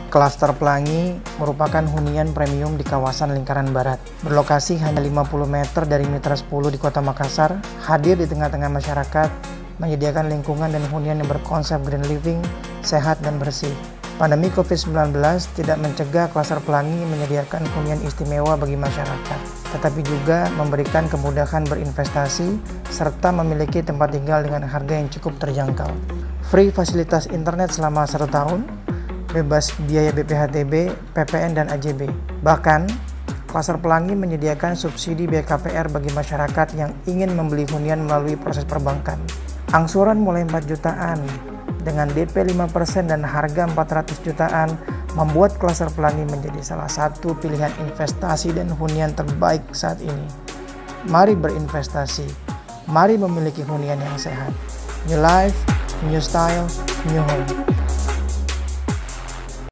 Klaster Pelangi merupakan hunian premium di kawasan Lingkaran Barat. Berlokasi hanya 50 meter dari Mitra 10 di Kota Makassar, hadir di tengah-tengah masyarakat, menyediakan lingkungan dan hunian yang berkonsep green living, sehat dan bersih. Pandemi COVID-19 tidak mencegah Klaster Pelangi menyediakan hunian istimewa bagi masyarakat, tetapi juga memberikan kemudahan berinvestasi serta memiliki tempat tinggal dengan harga yang cukup terjangkau. Free fasilitas internet selama 1 tahun, bebas biaya BPHTB, PPN, dan AJB. Bahkan, Klaster Pelangi menyediakan subsidi biaya KPR bagi masyarakat yang ingin membeli hunian melalui proses perbankan. Angsuran mulai 4 jutaan dengan DP 5% dan harga 400 jutaan membuat Klaster Pelangi menjadi salah satu pilihan investasi dan hunian terbaik saat ini. Mari berinvestasi, mari memiliki hunian yang sehat. New life, new style, new home.